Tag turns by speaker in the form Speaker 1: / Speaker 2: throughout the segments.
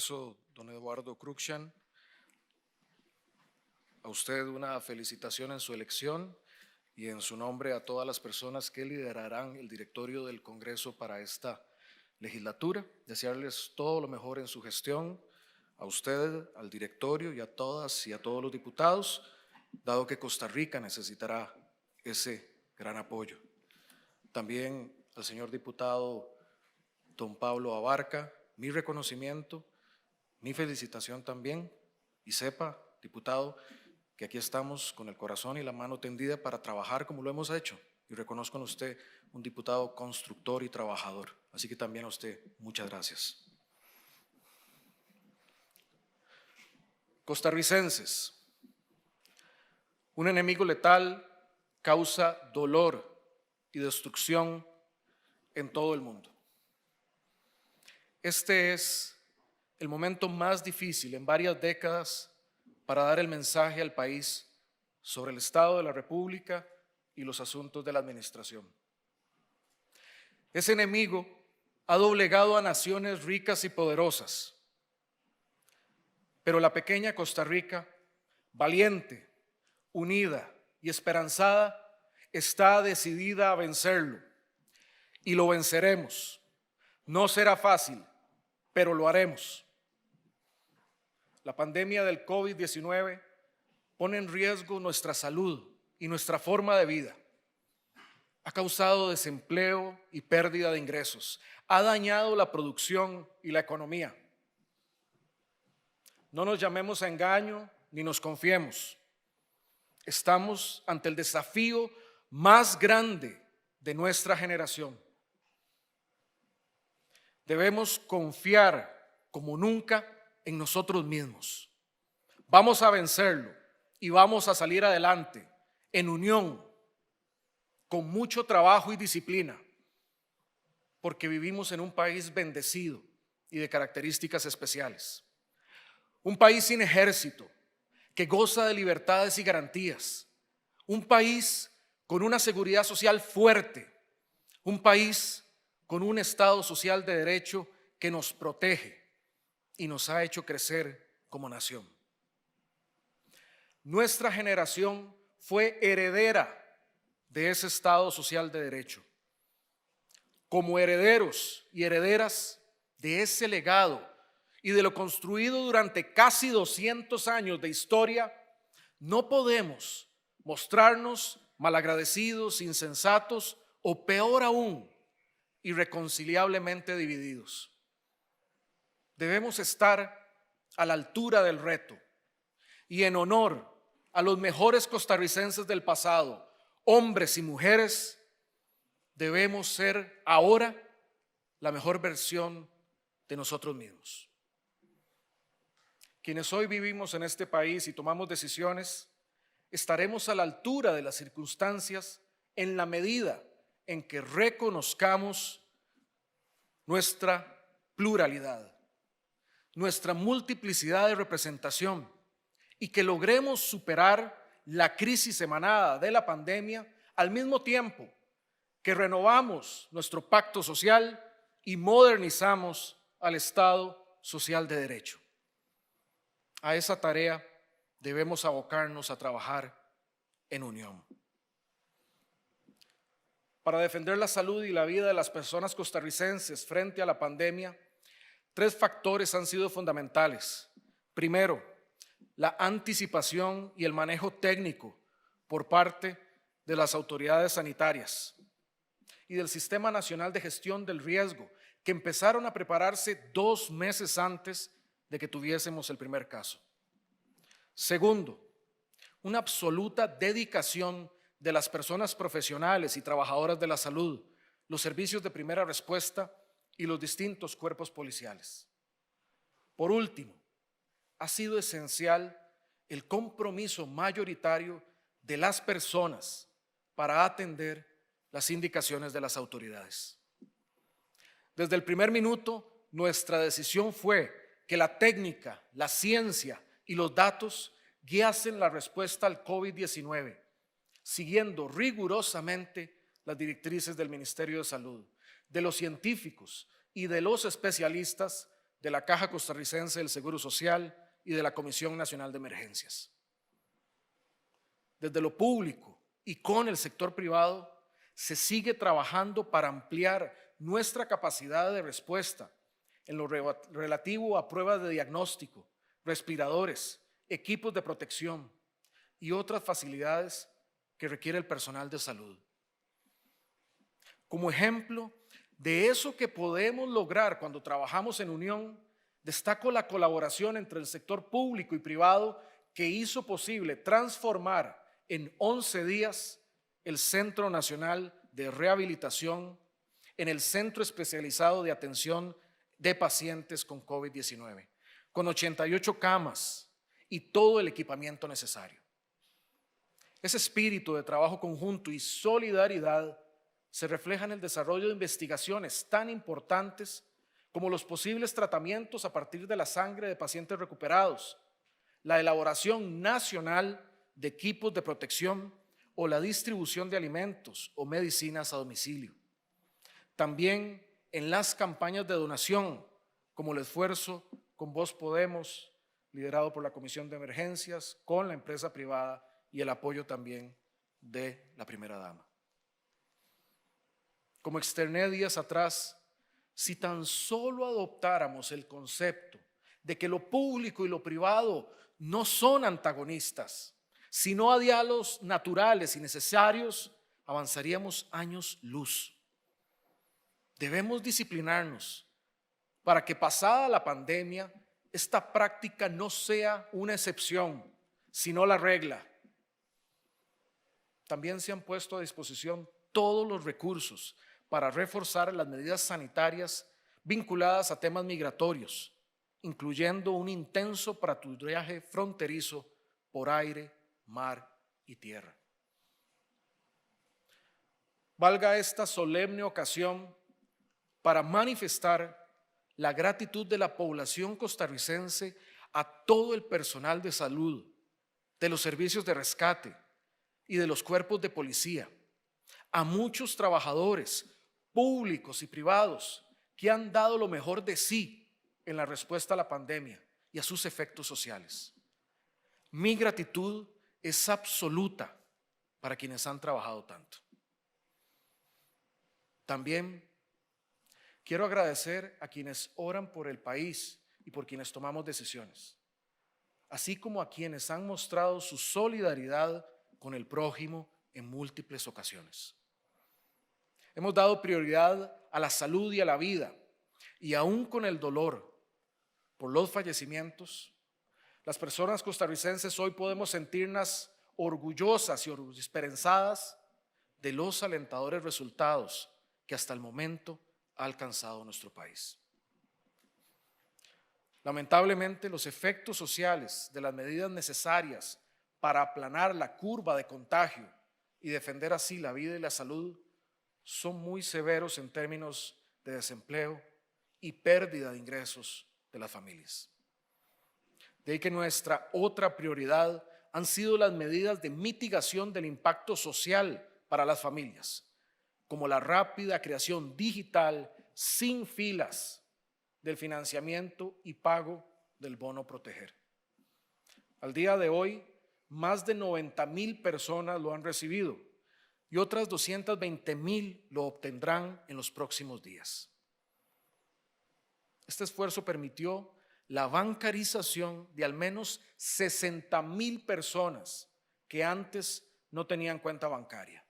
Speaker 1: Congreso, don Eduardo Cruikshank. A usted una felicitación en su elección y en su nombre a todas las personas que liderarán el directorio del Congreso para esta legislatura. Desearles todo lo mejor en su gestión, a usted, al directorio y a todas y a todos los diputados, dado que Costa Rica necesitará ese gran apoyo. También al señor diputado don Pablo Abarca, mi reconocimiento, mi felicitación también, y sepa, diputado, que aquí estamos con el corazón y la mano tendida para trabajar como lo hemos hecho, y reconozco en usted un diputado constructor y trabajador. Así que también a usted, muchas gracias. Costarricenses, un enemigo letal causa dolor y destrucción en todo el mundo. Este es el momento más difícil en varias décadas para dar el mensaje al país sobre el estado de la República y los asuntos de la administración. Ese enemigo ha doblegado a naciones ricas y poderosas, pero la pequeña Costa Rica, valiente, unida y esperanzada, está decidida a vencerlo, y lo venceremos. No será fácil, pero lo haremos. La pandemia del COVID-19 pone en riesgo nuestra salud y nuestra forma de vida. Ha causado desempleo y pérdida de ingresos. Ha dañado la producción y la economía. No nos llamemos a engaño ni nos confiemos. Estamos ante el desafío más grande de nuestra generación. Debemos confiar como nunca en nosotros mismos. Vamos a vencerlo y vamos a salir adelante en unión, con mucho trabajo y disciplina, porque vivimos en un país bendecido y de características especiales. Un país sin ejército, que goza de libertades y garantías. Un país con una seguridad social fuerte. Un país con un Estado social de derecho que nos protege y nos ha hecho crecer como nación. Nuestra generación fue heredera de ese Estado social de derecho. Como herederos y herederas de ese legado y de lo construido durante casi 200 años de historia, no podemos mostrarnos malagradecidos, insensatos o peor aún, irreconciliablemente divididos. Debemos estar a la altura del reto y en honor a los mejores costarricenses del pasado, hombres y mujeres, debemos ser ahora la mejor versión de nosotros mismos. Quienes hoy vivimos en este país y tomamos decisiones, estaremos a la altura de las circunstancias en la medida en que reconozcamos nuestra pluralidad, nuestra multiplicidad de representación y que logremos superar la crisis emanada de la pandemia al mismo tiempo que renovamos nuestro pacto social y modernizamos al Estado social de derecho. A esa tarea debemos abocarnos a trabajar en unión. Para defender la salud y la vida de las personas costarricenses frente a la pandemia, 3 factores han sido fundamentales. Primero, la anticipación y el manejo técnico por parte de las autoridades sanitarias y del Sistema Nacional de Gestión del Riesgo, que empezaron a prepararse 2 meses antes de que tuviésemos el primer caso. Segundo, una absoluta dedicación de las personas profesionales y trabajadoras de la salud, los servicios de primera respuesta y los distintos cuerpos policiales. Por último, ha sido esencial el compromiso mayoritario de las personas para atender las indicaciones de las autoridades. Desde el primer minuto, nuestra decisión fue que la técnica, la ciencia y los datos guiasen la respuesta al COVID-19, siguiendo rigurosamente las directrices del Ministerio de Salud, de los científicos y de los especialistas de la Caja Costarricense del Seguro Social y de la Comisión Nacional de Emergencias. Desde lo público y con el sector privado se sigue trabajando para ampliar nuestra capacidad de respuesta en lo relativo a pruebas de diagnóstico, respiradores, equipos de protección y otras facilidades que requiere el personal de salud. Como ejemplo de eso que podemos lograr cuando trabajamos en unión, destaco la colaboración entre el sector público y privado que hizo posible transformar en 11 días el Centro Nacional de Rehabilitación en el Centro Especializado de Atención de Pacientes con COVID-19, con 88 camas y todo el equipamiento necesario. Ese espíritu de trabajo conjunto y solidaridad se refleja en el desarrollo de investigaciones tan importantes como los posibles tratamientos a partir de la sangre de pacientes recuperados, la elaboración nacional de equipos de protección o la distribución de alimentos o medicinas a domicilio. También en las campañas de donación, como el esfuerzo con Vos Podemos, liderado por la Comisión de Emergencias, con la empresa privada y el apoyo también de la primera dama. Como externé días atrás, si tan solo adoptáramos el concepto de que lo público y lo privado no son antagonistas, sino a diálogos naturales y necesarios, avanzaríamos años luz. Debemos disciplinarnos para que pasada la pandemia, esta práctica no sea una excepción, sino la regla. También se han puesto a disposición todos los recursos para reforzar las medidas sanitarias vinculadas a temas migratorios, incluyendo un intenso patrullaje fronterizo por aire, mar y tierra. Valga esta solemne ocasión para manifestar la gratitud de la población costarricense a todo el personal de salud, de los servicios de rescate y de los cuerpos de policía, a muchos trabajadores públicos y privados que han dado lo mejor de sí en la respuesta a la pandemia y a sus efectos sociales. Mi gratitud es absoluta para quienes han trabajado tanto. También quiero agradecer a quienes oran por el país y por quienes tomamos decisiones, así como a quienes han mostrado su solidaridad con el prójimo en múltiples ocasiones. Hemos dado prioridad a la salud y a la vida, y aún con el dolor por los fallecimientos, las personas costarricenses hoy podemos sentirnos orgullosas y esperanzadas de los alentadores resultados que hasta el momento ha alcanzado nuestro país. Lamentablemente, los efectos sociales de las medidas necesarias para aplanar la curva de contagio y defender así la vida y la salud son muy severos en términos de desempleo y pérdida de ingresos de las familias. De ahí que nuestra otra prioridad han sido las medidas de mitigación del impacto social para las familias, como la rápida creación digital sin filas del financiamiento y pago del bono proteger. Al día de hoy, más de 90,000 personas lo han recibido y otras 220,000 lo obtendrán en los próximos días. Este esfuerzo permitió la bancarización de al menos 60,000 personas que antes no tenían cuenta bancaria.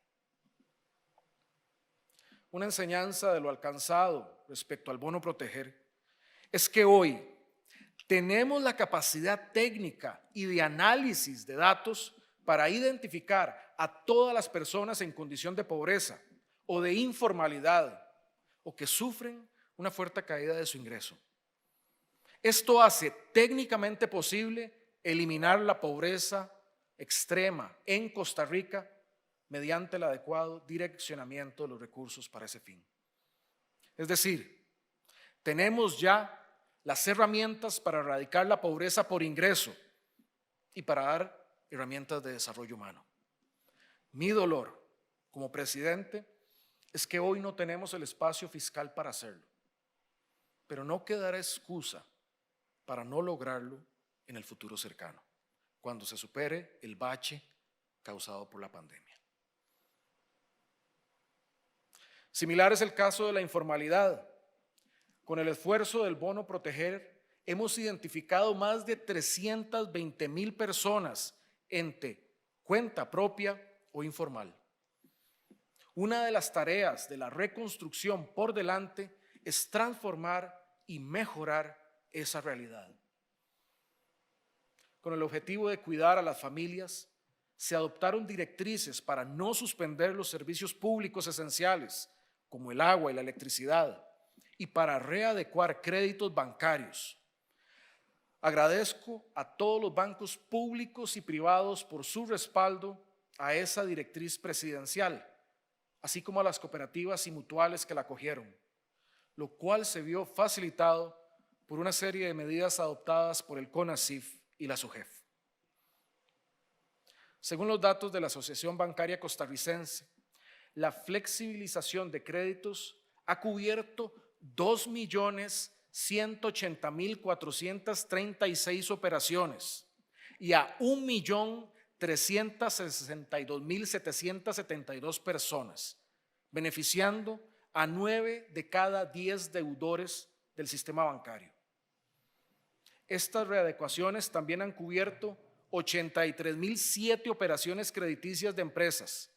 Speaker 1: Una enseñanza de lo alcanzado respecto al bono proteger es que hoy tenemos la capacidad técnica y de análisis de datos para identificar a todas las personas en condición de pobreza o de informalidad o que sufren una fuerte caída de su ingreso. Esto hace técnicamente posible eliminar la pobreza extrema en Costa Rica mediante el adecuado direccionamiento de los recursos para ese fin. Es decir, tenemos ya las herramientas para erradicar la pobreza por ingreso y para dar herramientas de desarrollo humano. Mi dolor como presidente es que hoy no tenemos el espacio fiscal para hacerlo. pero no quedará excusa para no lograrlo en el futuro cercano, cuando se supere el bache causado por la pandemia. Similar es el caso de la informalidad. Con el esfuerzo del bono Proteger, hemos identificado más de 320,000 personas entre cuenta propia o informal. Una de las tareas de la reconstrucción por delante es transformar y mejorar esa realidad. Con el objetivo de cuidar a las familias, se adoptaron directrices para no suspender los servicios públicos esenciales, como el agua y la electricidad, y para readecuar créditos bancarios. Agradezco a todos los bancos públicos y privados por su respaldo a esa directriz presidencial, así como a las cooperativas y mutuales que la acogieron, lo cual se vio facilitado por una serie de medidas adoptadas por el CONACYF y la SUGEF. Según los datos de la Asociación Bancaria Costarricense, la flexibilización de créditos ha cubierto 2.180.436 operaciones y a 1.362.772 personas, beneficiando a 9 de cada 10 deudores del sistema bancario. Estas readecuaciones también han cubierto 83.007 operaciones crediticias de empresas,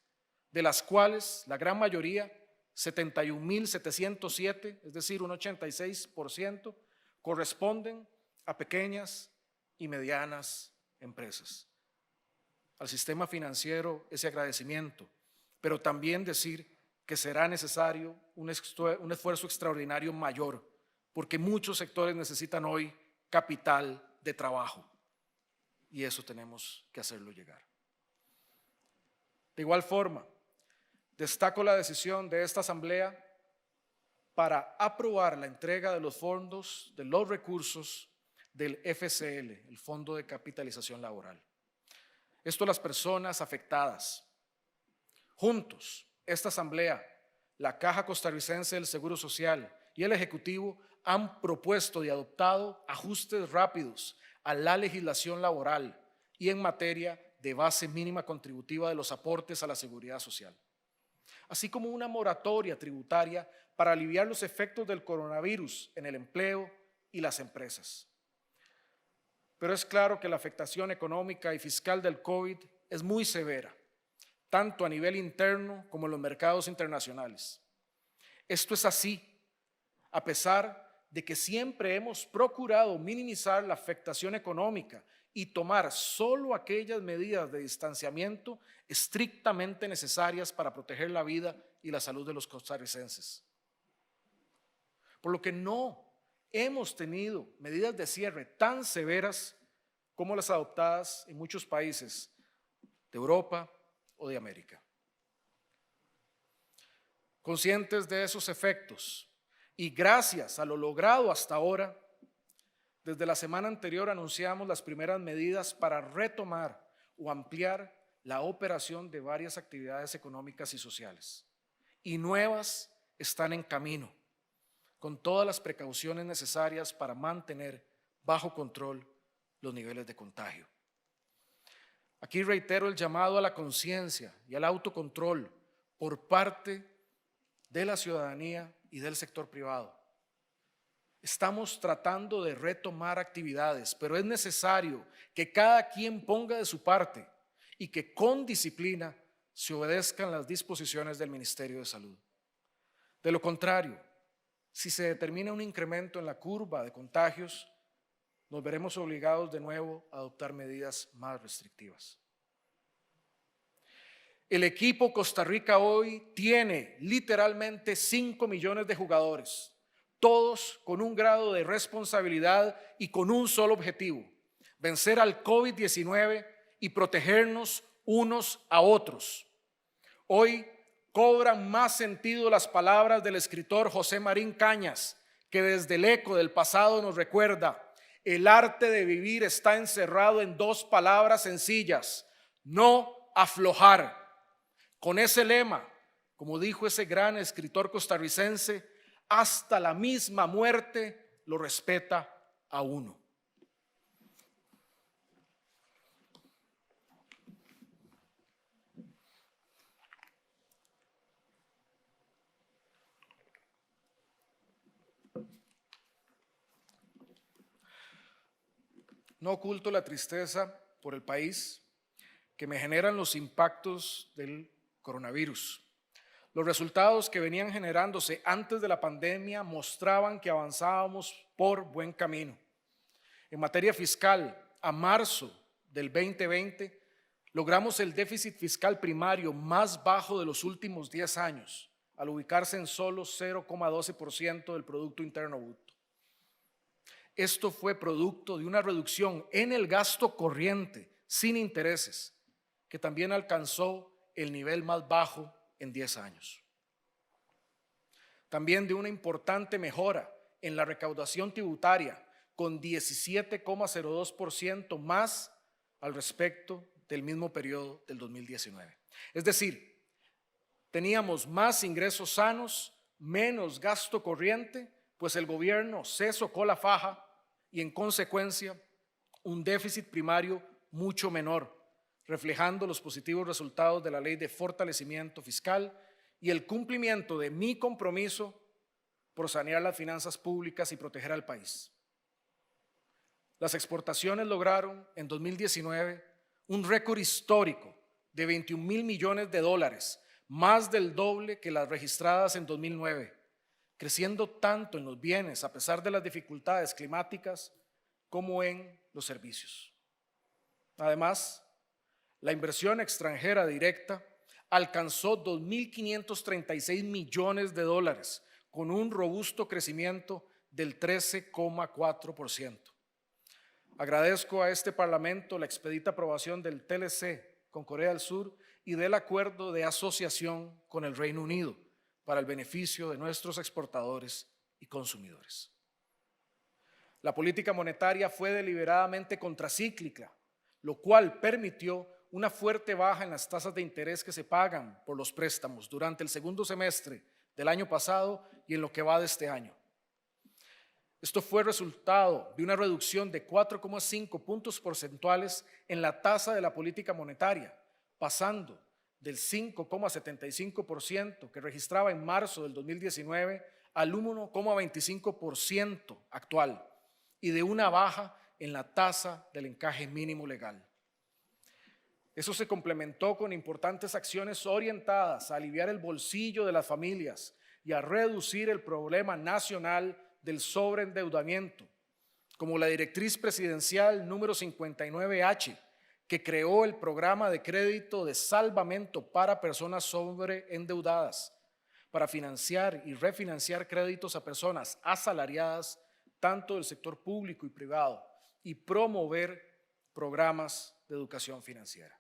Speaker 1: de las cuales la gran mayoría, 71.707, es decir, un 86%, corresponden a pequeñas y medianas empresas. Al sistema financiero ese agradecimiento, pero también decir que será necesario un esfuerzo extraordinario mayor, porque muchos sectores necesitan hoy capital de trabajo y eso tenemos que hacerlo llegar. De igual forma, destaco la decisión de esta Asamblea para aprobar la entrega de los fondos, de los recursos del FCL, el Fondo de Capitalización Laboral. Esto a las personas afectadas. Juntos, esta Asamblea, la Caja Costarricense del Seguro Social y el Ejecutivo han propuesto y adoptado ajustes rápidos a la legislación laboral y en materia de base mínima contributiva de los aportes a la seguridad social, así como una moratoria tributaria para aliviar los efectos del coronavirus en el empleo y las empresas. Pero es claro que la afectación económica y fiscal del COVID es muy severa, tanto a nivel interno como en los mercados internacionales. Esto es así, a pesar de que siempre hemos procurado minimizar la afectación económica y tomar solo aquellas medidas de distanciamiento estrictamente necesarias para proteger la vida y la salud de los costarricenses. Por lo que no hemos tenido medidas de cierre tan severas como las adoptadas en muchos países de Europa o de América. Conscientes de esos efectos y gracias a lo logrado hasta ahora, desde la semana anterior anunciamos las primeras medidas para retomar o ampliar la operación de varias actividades económicas y sociales. Y nuevas están en camino, con todas las precauciones necesarias para mantener bajo control los niveles de contagio. Aquí reitero el llamado a la conciencia y al autocontrol por parte de la ciudadanía y del sector privado. Estamos tratando de retomar actividades, pero es necesario que cada quien ponga de su parte y que con disciplina se obedezcan las disposiciones del Ministerio de Salud. De lo contrario, si se determina un incremento en la curva de contagios, nos veremos obligados de nuevo a adoptar medidas más restrictivas. El equipo Costa Rica hoy tiene literalmente 5 millones de jugadores, todos con un grado de responsabilidad y con un solo objetivo: vencer al COVID-19 y protegernos unos a otros. Hoy cobran más sentido las palabras del escritor José Marín Cañas, que desde el eco del pasado nos recuerda: el arte de vivir está encerrado en 2 palabras sencillas: no aflojar. Con ese lema, como dijo ese gran escritor costarricense, hasta la misma muerte lo respeta a uno. No oculto la tristeza por el país que me generan los impactos del coronavirus. Los resultados que venían generándose antes de la pandemia mostraban que avanzábamos por buen camino. En materia fiscal, a marzo del 2020, logramos el déficit fiscal primario más bajo de los últimos 10 años, al ubicarse en solo 0,12% del Producto Interno Bruto. Esto fue producto de una reducción en el gasto corriente sin intereses, que también alcanzó el nivel más bajo en 10 años. También de una importante mejora en la recaudación tributaria, con 17,02% más al respecto del mismo periodo del 2019. Es decir, teníamos más ingresos sanos, menos gasto corriente, pues el gobierno se socó la faja y en consecuencia un déficit primario mucho menor, reflejando los positivos resultados de la Ley de Fortalecimiento Fiscal y el cumplimiento de mi compromiso por sanear las finanzas públicas y proteger al país. Las exportaciones lograron en 2019 un récord histórico de 21,000 millones de dólares, más del doble que las registradas en 2009, creciendo tanto en los bienes a pesar de las dificultades climáticas como en los servicios. Además, la inversión extranjera directa alcanzó 2,536 millones de dólares con un robusto crecimiento del 13,4%. Agradezco a este Parlamento la expedita aprobación del TLC con Corea del Sur y del acuerdo de asociación con el Reino Unido para el beneficio de nuestros exportadores y consumidores. La política monetaria fue deliberadamente contracíclica, lo cual permitió una fuerte baja en las tasas de interés que se pagan por los préstamos durante el segundo semestre del año pasado y en lo que va de este año. Esto fue resultado de una reducción de 4,5 puntos porcentuales en la tasa de la política monetaria, pasando del 5,75% que registraba en marzo del 2019 al 1,25% actual y de una baja en la tasa del encaje mínimo legal. Eso se complementó con importantes acciones orientadas a aliviar el bolsillo de las familias y a reducir el problema nacional del sobreendeudamiento, como la directriz presidencial número 59H, que creó el programa de crédito de salvamento para personas sobreendeudadas, para financiar y refinanciar créditos a personas asalariadas, tanto del sector público y privado, y promover programas de educación financiera.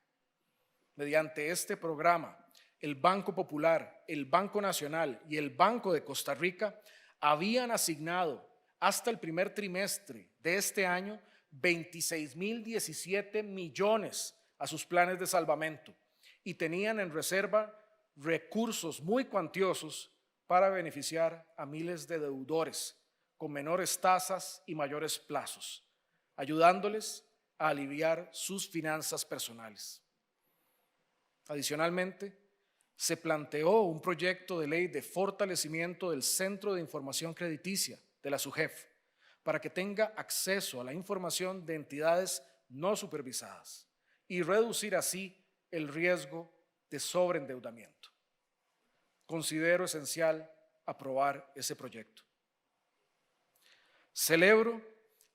Speaker 1: Mediante este programa, el Banco Popular, el Banco Nacional y el Banco de Costa Rica habían asignado hasta el primer trimestre de este año 26,017 millones a sus planes de salvamento y tenían en reserva recursos muy cuantiosos para beneficiar a miles de deudores con menores tasas y mayores plazos, ayudándoles a aliviar sus finanzas personales. Adicionalmente, se planteó un proyecto de ley de fortalecimiento del Centro de Información Crediticia de la SUGEF para que tenga acceso a la información de entidades no supervisadas y reducir así el riesgo de sobreendeudamiento. Considero esencial aprobar ese proyecto. Celebro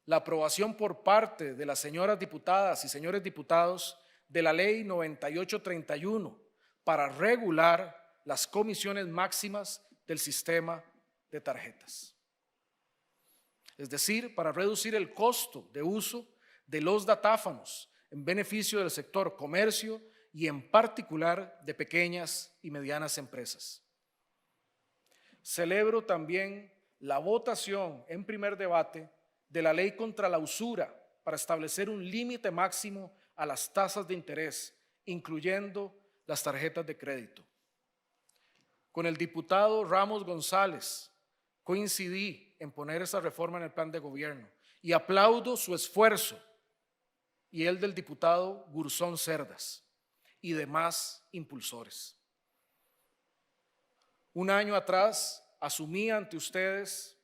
Speaker 1: la aprobación por parte de las señoras diputadas y señores diputados de la Ley 9831 para regular las comisiones máximas del sistema de tarjetas. Es decir, para reducir el costo de uso de los datáfonos en beneficio del sector comercio y en particular de pequeñas y medianas empresas. Celebro también la votación en primer debate de la ley contra la usura para establecer un límite máximo a las tasas de interés, incluyendo las tarjetas de crédito. Con el diputado Ramos González, coincidí en poner esa reforma en el plan de gobierno y aplaudo su esfuerzo y el del diputado Gurzón Cerdas y demás impulsores. Un año atrás asumí ante ustedes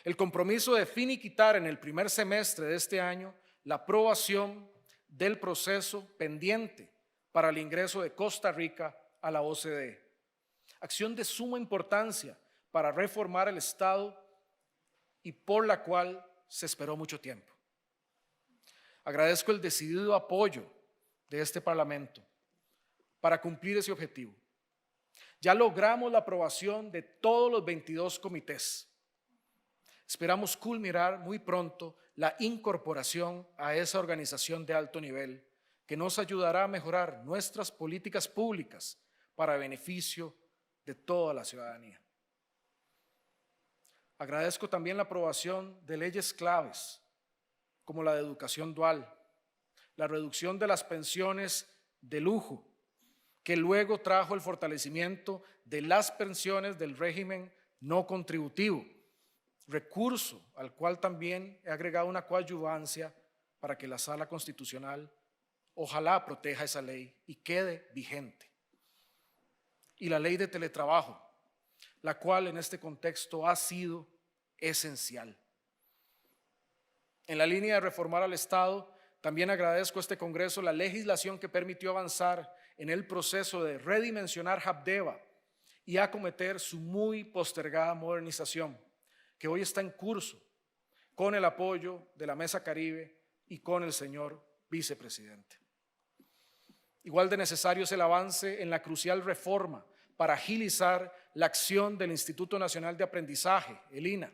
Speaker 1: el compromiso de finiquitar en el primer semestre de este año la aprobación del proceso pendiente para el ingreso de Costa Rica a la OCDE. Acción de suma importancia para reformar el Estado y por la cual se esperó mucho tiempo. Agradezco el decidido apoyo de este Parlamento para cumplir ese objetivo. Ya logramos la aprobación de todos los 22 comités. Esperamos culminar muy pronto la incorporación a esa organización de alto nivel que nos ayudará a mejorar nuestras políticas públicas para beneficio de toda la ciudadanía. Agradezco también la aprobación de leyes claves como la de educación dual, la reducción de las pensiones de lujo, que luego trajo el fortalecimiento de las pensiones del régimen no contributivo, recurso al cual también he agregado una coadyuvancia para que la Sala Constitucional ojalá proteja esa ley y quede vigente. Y la ley de teletrabajo, la cual en este contexto ha sido esencial. En la línea de reformar al Estado, también agradezco a este Congreso la legislación que permitió avanzar en el proceso de redimensionar Habdeba y acometer su muy postergada modernización, que hoy está en curso con el apoyo de la Mesa Caribe y con el señor vicepresidente. Igual de necesario es el avance en la crucial reforma para agilizar la acción del Instituto Nacional de Aprendizaje, el INA,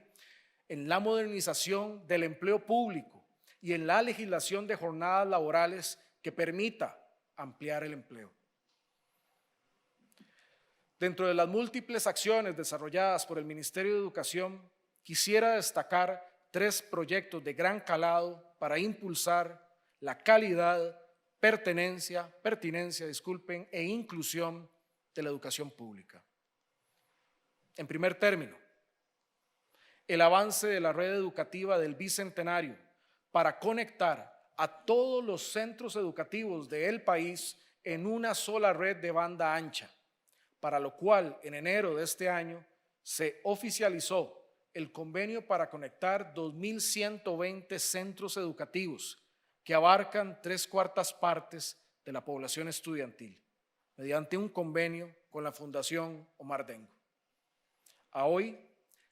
Speaker 1: en la modernización del empleo público y en la legislación de jornadas laborales que permita ampliar el empleo. Dentro de las múltiples acciones desarrolladas por el Ministerio de Educación, quisiera destacar 3 proyectos de gran calado para impulsar la calidad, pertinencia, e inclusión de la educación pública. En primer término, el avance de la red educativa del Bicentenario para conectar a todos los centros educativos del país en una sola red de banda ancha, para lo cual en enero de este año se oficializó el convenio para conectar 2.120 centros educativos que abarcan 3/4 partes de la población estudiantil, mediante un convenio con la Fundación Omar Dengo. A hoy,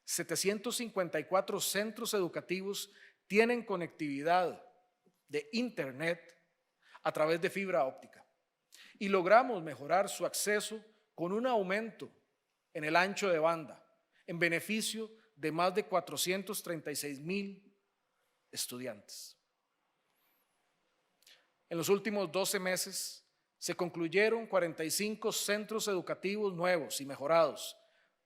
Speaker 1: 754 centros educativos tienen conectividad de Internet a través de fibra óptica y logramos mejorar su acceso con un aumento en el ancho de banda en beneficio de más de 436,000 estudiantes. En los últimos 12 meses se concluyeron 45 centros educativos nuevos y mejorados,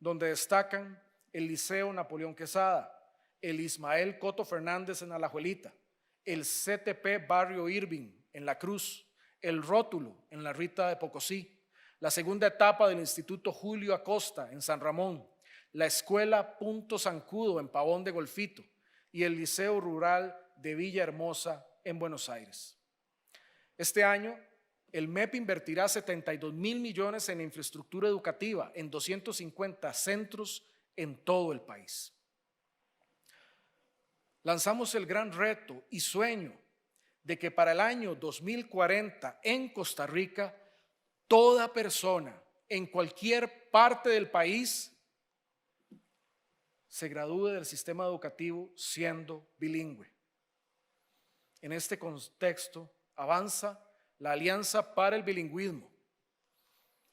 Speaker 1: donde destacan el Liceo Napoleón Quesada, el Ismael Coto Fernández en Alajuelita, el CTP Barrio Irving en La Cruz, el Rótulo en La Rita de Pocosí, la segunda etapa del Instituto Julio Acosta en San Ramón, la Escuela Punto Zancudo en Pavón de Golfito y el Liceo Rural de Villahermosa en Buenos Aires. Este año, el MEP invertirá 72,000 millones en infraestructura educativa en 250 centros en todo el país. Lanzamos el gran reto y sueño de que para el año 2040 en Costa Rica, toda persona en cualquier parte del país se gradúe del sistema educativo siendo bilingüe. En este contexto avanza la Alianza para el Bilingüismo.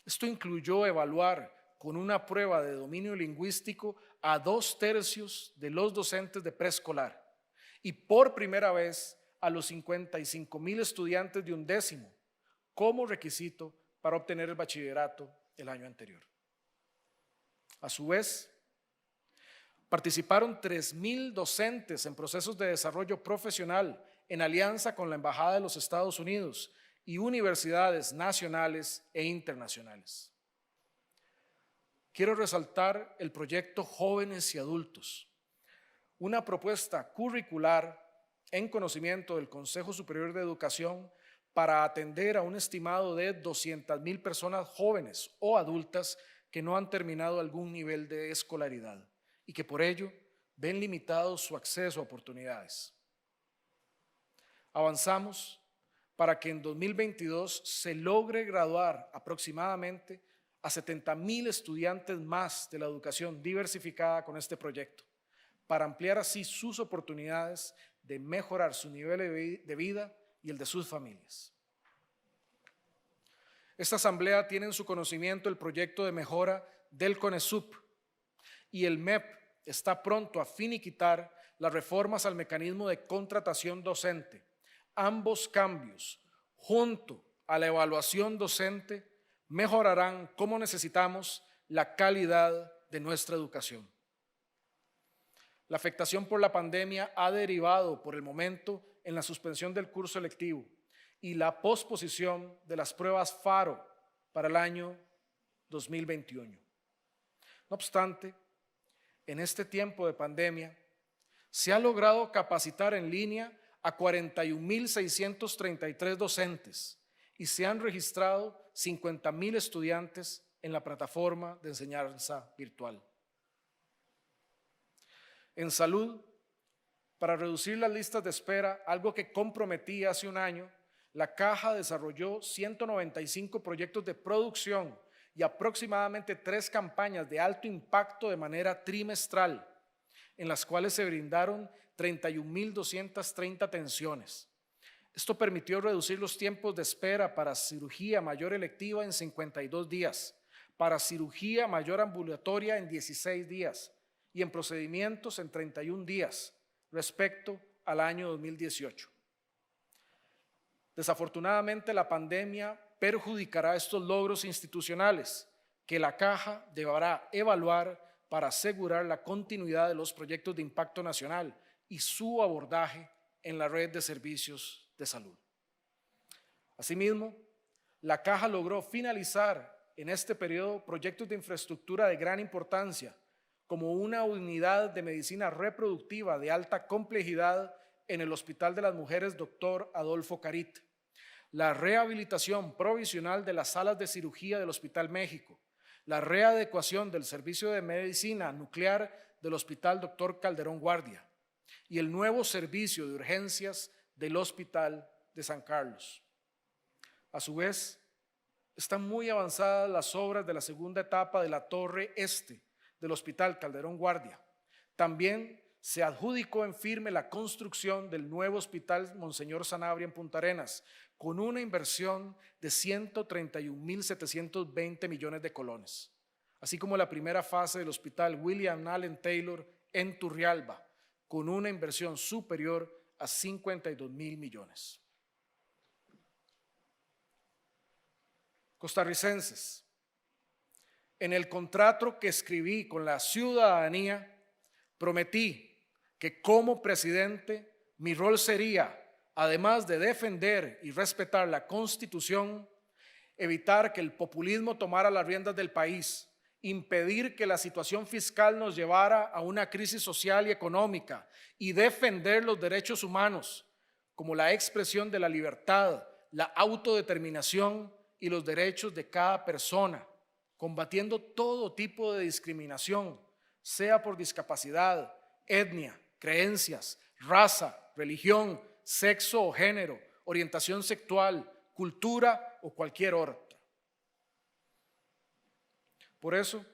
Speaker 1: Esto incluyó evaluar con una prueba de dominio lingüístico a 2/3 de los docentes de preescolar y por primera vez a los 55,000 estudiantes de 11º como requisito para obtener el bachillerato el año anterior. A su vez, participaron 3,000 docentes en procesos de desarrollo profesional en alianza con la Embajada de los Estados Unidos y universidades nacionales e internacionales. quiero resaltar el proyecto Jóvenes y Adultos, una propuesta curricular en conocimiento del Consejo Superior de Educación para atender a un estimado de 200,000 personas jóvenes o adultas que no han terminado algún nivel de escolaridad y que por ello ven limitado su acceso a oportunidades. Avanzamos para que en 2022 se logre graduar aproximadamente a 70,000 estudiantes más de la educación diversificada con este proyecto, para ampliar así sus oportunidades de mejorar su nivel de vida y el de sus familias. Esta asamblea tiene en su conocimiento el proyecto de mejora del CONESUP y el MEP está pronto a finiquitar las reformas al mecanismo de contratación docente. Ambos cambios, junto a la evaluación docente, mejorarán como necesitamos la calidad de nuestra educación. La afectación por la pandemia ha derivado por el momento en la suspensión del curso electivo y la posposición de las pruebas FARO para el año 2021. No obstante, en este tiempo de pandemia se ha logrado capacitar en línea a 41,633 docentes y se han registrado 50,000 estudiantes en la plataforma de enseñanza virtual. En salud, para reducir las listas de espera, algo que comprometí hace un año, la Caja desarrolló 195 proyectos de producción y aproximadamente 3 campañas de alto impacto de manera trimestral, en las cuales se brindaron 31,230 atenciones. Esto permitió reducir los tiempos de espera para cirugía mayor electiva en 52 días, para cirugía mayor ambulatoria en 16 días y en procedimientos en 31 días respecto al año 2018. Desafortunadamente, la pandemia perjudicará estos logros institucionales que la Caja deberá evaluar para asegurar la continuidad de los proyectos de impacto nacional y su abordaje en la red de servicios de salud. Asimismo, la Caja logró finalizar en este periodo proyectos de infraestructura de gran importancia, como una unidad de medicina reproductiva de alta complejidad en el Hospital de las Mujeres Dr. Adolfo Carit, la rehabilitación provisional de las salas de cirugía del Hospital México, la readecuación del servicio de medicina nuclear del Hospital Dr. Calderón Guardia y el nuevo servicio de urgencias del Hospital de San Carlos. A su vez, están muy avanzadas las obras de la segunda etapa de la Torre Este del Hospital Calderón Guardia. También se adjudicó en firme la construcción del nuevo Hospital Monseñor Sanabria en Punta Arenas, con una inversión de 131,720 millones de colones, así como la primera fase del Hospital William Allen Taylor en Turrialba, con una inversión superior a 52,000 millones. Costarricenses, en el contrato que escribí con la ciudadanía, prometí que como presidente mi rol sería, además de defender y respetar la Constitución, evitar que el populismo tomara las riendas del país, impedir que la situación fiscal nos llevara a una crisis social y económica y defender los derechos humanos, como la expresión de la libertad, la autodeterminación y los derechos de cada persona, combatiendo todo tipo de discriminación, sea por discapacidad, etnia, creencias, raza, religión, sexo o género, orientación sexual, cultura o cualquier otra. Por eso,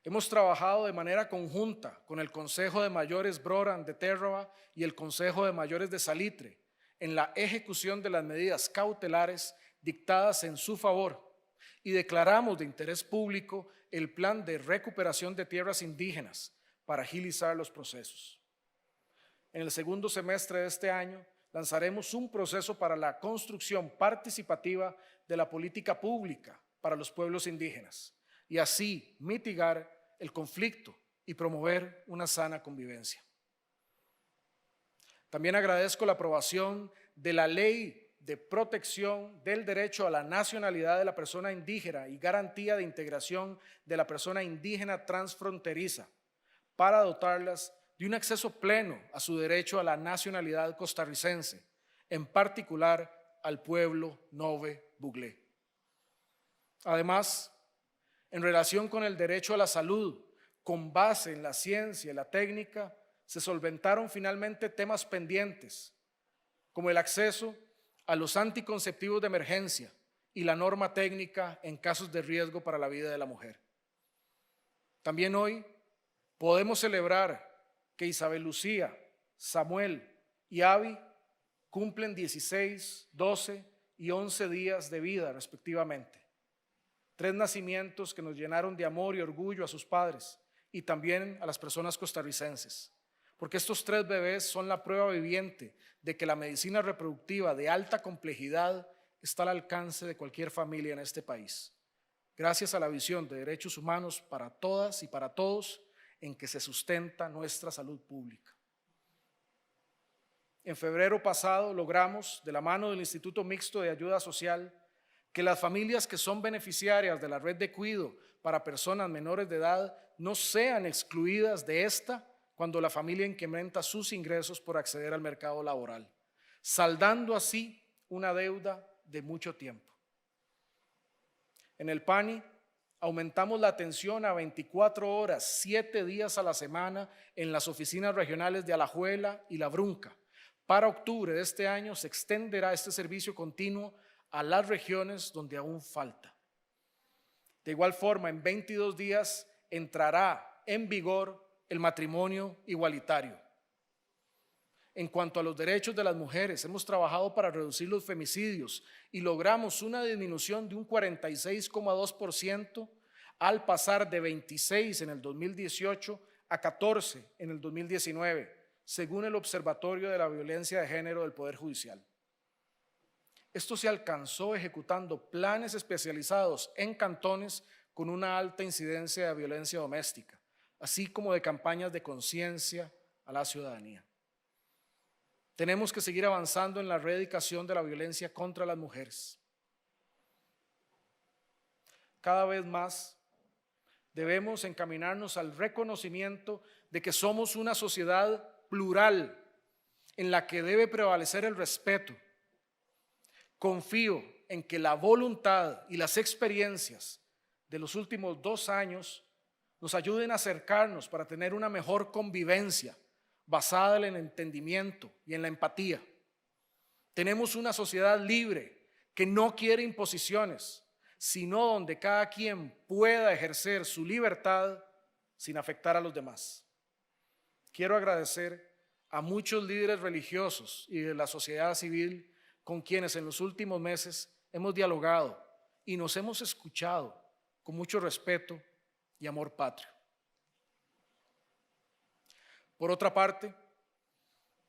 Speaker 1: hemos trabajado de manera conjunta con el Consejo de Mayores Broran de Terraba y el Consejo de Mayores de Salitre en la ejecución de las medidas cautelares dictadas en su favor y declaramos de interés público el plan de recuperación de tierras indígenas para agilizar los procesos. En el segundo semestre de este año lanzaremos un proceso para la construcción participativa de la política pública para los pueblos indígenas y así mitigar el conflicto y promover una sana convivencia. También agradezco la aprobación de la Ley de protección del derecho a la nacionalidad de la persona indígena y garantía de integración de la persona indígena transfronteriza para dotarlas de un acceso pleno a su derecho a la nacionalidad costarricense, en particular al pueblo Nove Buglé. Además, en relación con el derecho a la salud, con base en la ciencia y la técnica, se solventaron finalmente temas pendientes, como el acceso a los anticonceptivos de emergencia y la norma técnica en casos de riesgo para la vida de la mujer. También hoy podemos celebrar que Isabel Lucía, Samuel y Abby cumplen 16, 12 y 11 días de vida respectivamente. 3 nacimientos que nos llenaron de amor y orgullo a sus padres y también a las personas costarricenses, porque estos 3 bebés son la prueba viviente de que la medicina reproductiva de alta complejidad está al alcance de cualquier familia en este país, gracias a la visión de derechos humanos para todas y para todos en que se sustenta nuestra salud pública. En febrero pasado logramos, de la mano del Instituto Mixto de Ayuda Social, que las familias que son beneficiarias de la red de cuidado para personas menores de edad no sean excluidas de esta cuando la familia incrementa sus ingresos por acceder al mercado laboral, saldando así una deuda de mucho tiempo. En el PANI aumentamos la atención a 24 horas, 7 días a la semana en las oficinas regionales de Alajuela y La Brunca. Para octubre de este año se extenderá este servicio continuo a las regiones donde aún falta. De igual forma, en 22 días entrará en vigor el matrimonio igualitario. En cuanto a los derechos de las mujeres, hemos trabajado para reducir los femicidios y logramos una disminución de un 46,2% al pasar de 26 en el 2018 a 14 en el 2019, según el Observatorio de la Violencia de Género del Poder Judicial. Esto se alcanzó ejecutando planes especializados en cantones con una alta incidencia de violencia doméstica, así como de campañas de conciencia a la ciudadanía. Tenemos que seguir avanzando en la erradicación de la violencia contra las mujeres. Cada vez más debemos encaminarnos al reconocimiento de que somos una sociedad plural en la que debe prevalecer el respeto. Confío en que la voluntad y las experiencias de los últimos 2 años nos ayuden a acercarnos para tener una mejor convivencia basada en el entendimiento y en la empatía. Tenemos una sociedad libre que no quiere imposiciones, sino donde cada quien pueda ejercer su libertad sin afectar a los demás. Quiero agradecer a muchos líderes religiosos y de la sociedad civil con quienes en los últimos meses hemos dialogado y nos hemos escuchado con mucho respeto y amor patrio. Por otra parte,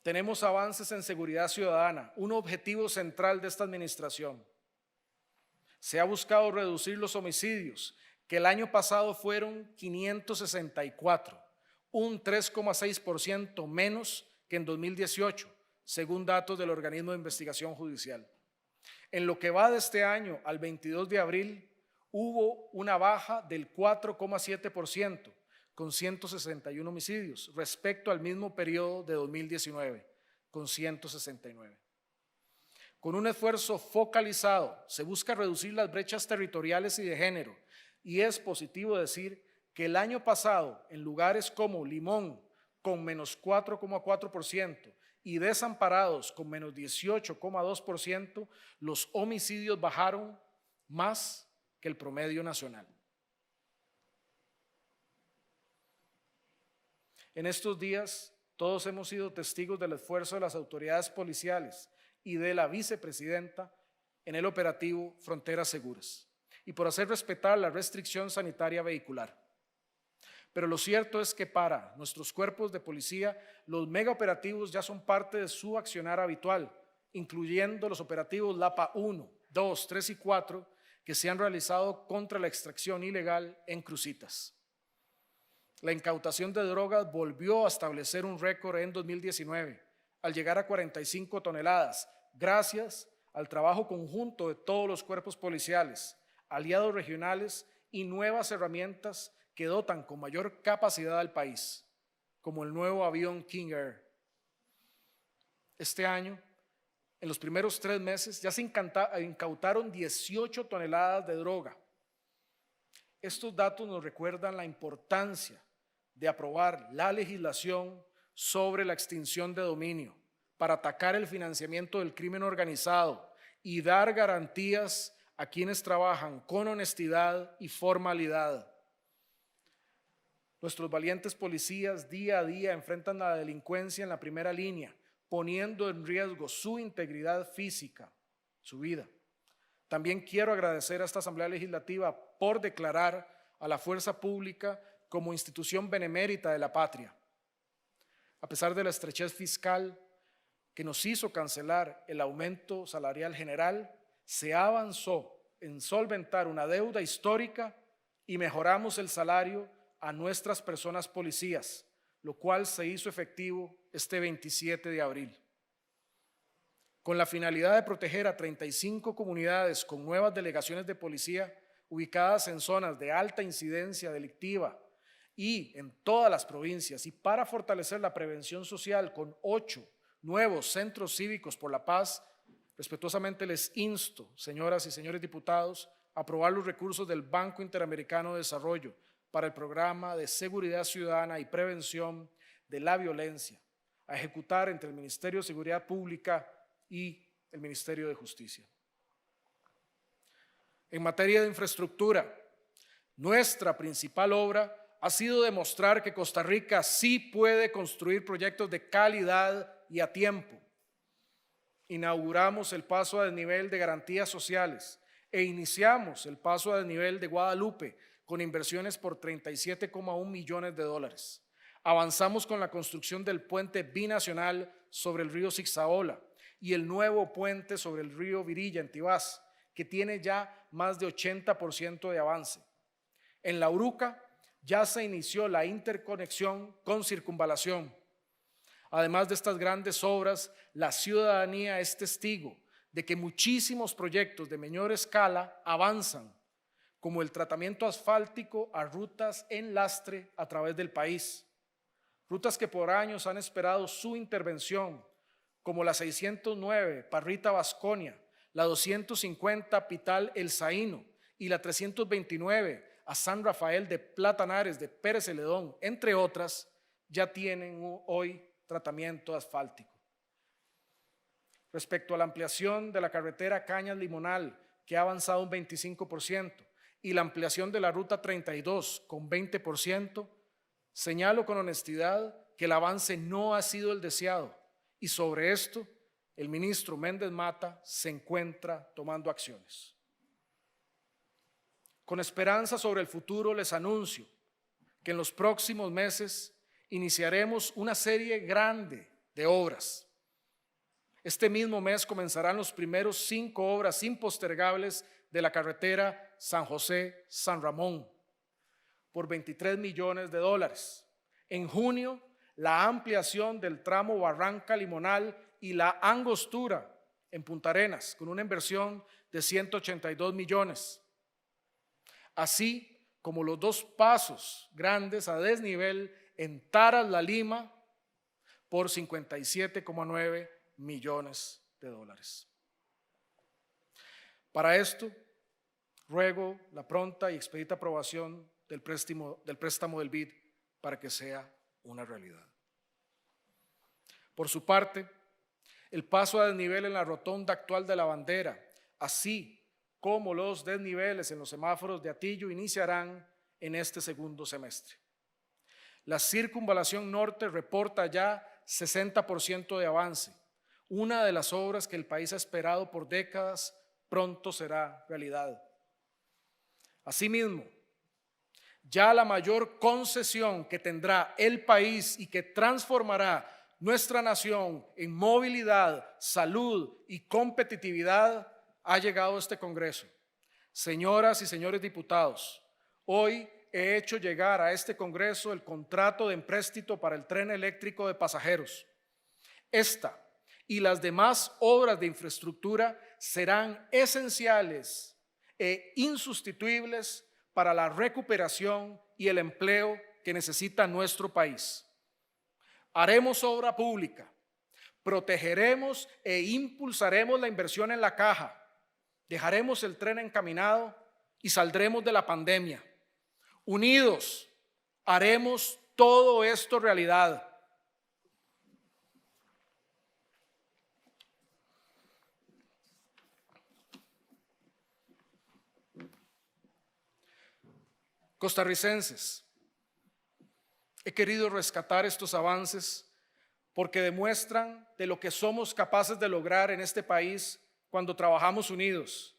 Speaker 1: tenemos avances en seguridad ciudadana, un objetivo central de esta administración. Se ha buscado reducir los homicidios, que el año pasado fueron 564, un 3,6% menos que en 2018, según datos del organismo de investigación judicial. En lo que va de este año al 22 de abril, hubo una baja del 4,7%, con 161 homicidios, respecto al mismo periodo de 2019, con 169. Con un esfuerzo focalizado, se busca reducir las brechas territoriales y de género, y es positivo decir que el año pasado, en lugares como Limón, con menos 4,4%, y Desamparados, con menos 18,2%, los homicidios bajaron más que el promedio nacional. En estos días, todos hemos sido testigos del esfuerzo de las autoridades policiales y de la vicepresidenta en el operativo Fronteras Seguras y por hacer respetar la restricción sanitaria vehicular. Pero lo cierto es que para nuestros cuerpos de policía, los megaoperativos ya son parte de su accionar habitual, incluyendo los operativos LAPA 1, 2, 3 y 4 que se han realizado contra la extracción ilegal en Cruzitas. La incautación de drogas volvió a establecer un récord en 2019, al llegar a 45 toneladas, gracias al trabajo conjunto de todos los cuerpos policiales, aliados regionales y nuevas herramientas que dotan con mayor capacidad al país, como el nuevo avión King Air. Este año, en los primeros 3 meses, ya se incautaron 18 toneladas de droga. Estos datos nos recuerdan la importancia de aprobar la legislación sobre la extinción de dominio para atacar el financiamiento del crimen organizado y dar garantías a quienes trabajan con honestidad y formalidad. Nuestros valientes policías día a día enfrentan la delincuencia en la primera línea, poniendo en riesgo su integridad física, su vida. También quiero agradecer a esta Asamblea Legislativa por declarar a la fuerza pública como institución benemérita de la patria. A pesar de la estrechez fiscal que nos hizo cancelar el aumento salarial general, se avanzó en solventar una deuda histórica y mejoramos el salario a nuestras personas policías, lo cual se hizo efectivo este 27 de abril. Con la finalidad de proteger a 35 comunidades con nuevas delegaciones de policía ubicadas en zonas de alta incidencia delictiva y en todas las provincias, y para fortalecer la prevención social con 8 nuevos centros cívicos por la paz, respetuosamente les insto, señoras y señores diputados, a aprobar los recursos del Banco Interamericano de Desarrollo para el Programa de Seguridad Ciudadana y Prevención de la Violencia, a ejecutar entre el Ministerio de Seguridad Pública y el Ministerio de Justicia. En materia de infraestructura, nuestra principal obra ha sido demostrar que Costa Rica sí puede construir proyectos de calidad y a tiempo. Inauguramos el paso a desnivel de garantías sociales e iniciamos el paso a desnivel de Guadalupe con inversiones por 37,1 millones de dólares. Avanzamos con la construcción del puente binacional sobre el río Zixaola y el nuevo puente sobre el río Virilla en Tibás, que tiene ya más de 80% de avance. En La Uruca ya se inició la interconexión con circunvalación. Además de estas grandes obras, la ciudadanía es testigo de que muchísimos proyectos de menor escala avanzan, como el tratamiento asfáltico a rutas en lastre a través del país. Rutas que por años han esperado su intervención, como la 609 Parrita-Vasconia, la 250 Pital-El Zaino y la 329 a San Rafael de Platanares de Pérez Celedón, entre otras, ya tienen hoy tratamiento asfáltico. Respecto a la ampliación de la carretera Cañas-Limonal, que ha avanzado un 25%, y la ampliación de la ruta 32 con 20%, señalo con honestidad que el avance no ha sido el deseado, y sobre esto el ministro Méndez Mata se encuentra tomando acciones. Con esperanza sobre el futuro les anuncio que en los próximos meses iniciaremos una serie grande de obras. Este mismo mes comenzarán los primeros 5 obras impostergables de la carretera San José-San Ramón por 23 millones de dólares. En junio, la ampliación del tramo Barranca-Limonal y la angostura en Punta Arenas con una inversión de 182 millones. Así como los 2 pasos grandes a desnivel en Taras La Lima por 57,9 millones de dólares. Para esto, ruego la pronta y expedita aprobación del préstamo del BID para que sea una realidad. Por su parte, el paso a desnivel en la rotonda actual de La Bandera, así como los desniveles en los semáforos de Atillo, iniciarán en este segundo semestre. La circunvalación norte reporta ya 60% de avance. Una de las obras que el país ha esperado por décadas pronto será realidad. Asimismo, ya la mayor concesión que tendrá el país y que transformará nuestra nación en movilidad, salud y competitividad ha llegado a este Congreso. Señoras y señores diputados, hoy he hecho llegar a este Congreso el contrato de empréstito para el tren eléctrico de pasajeros. Esta y las demás obras de infraestructura serán esenciales e insustituibles para la recuperación y el empleo que necesita nuestro país. Haremos obra pública, protegeremos e impulsaremos la inversión en la caja, dejaremos el tren encaminado y saldremos de la pandemia. Unidos, haremos todo esto realidad. Costarricenses, he querido rescatar estos avances porque demuestran de lo que somos capaces de lograr en este país cuando trabajamos unidos.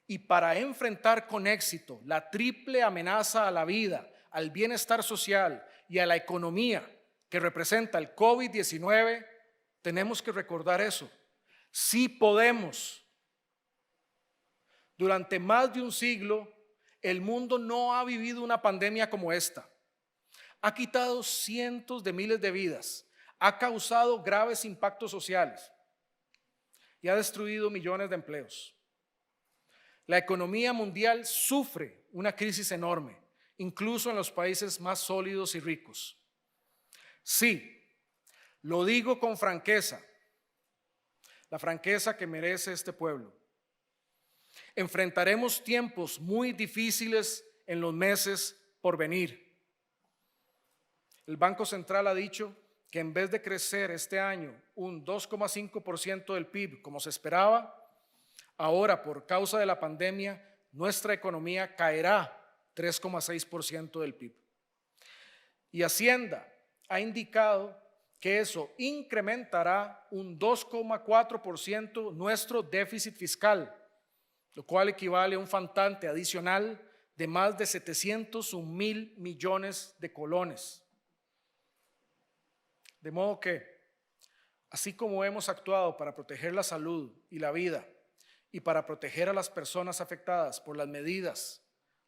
Speaker 1: Y para enfrentar con éxito la triple amenaza a la vida, al bienestar social y a la economía que representa el COVID-19, tenemos que recordar eso. Sí podemos. Durante más de un siglo, el mundo no ha vivido una pandemia como esta. Ha quitado cientos de miles de vidas, ha causado graves impactos sociales y ha destruido millones de empleos. La economía mundial sufre una crisis enorme, incluso en los países más sólidos y ricos. Sí, lo digo con franqueza, la franqueza que merece este pueblo. Enfrentaremos tiempos muy difíciles en los meses por venir. El Banco Central ha dicho que en vez de crecer este año un 2,5% del PIB como se esperaba, ahora por causa de la pandemia nuestra economía caerá 3,6% del PIB. Y Hacienda ha indicado que eso incrementará un 2,4% nuestro déficit fiscal, lo cual equivale a un faltante adicional de más de 701,000 millones de colones. De modo que, así como hemos actuado para proteger la salud y la vida y para proteger a las personas afectadas por las medidas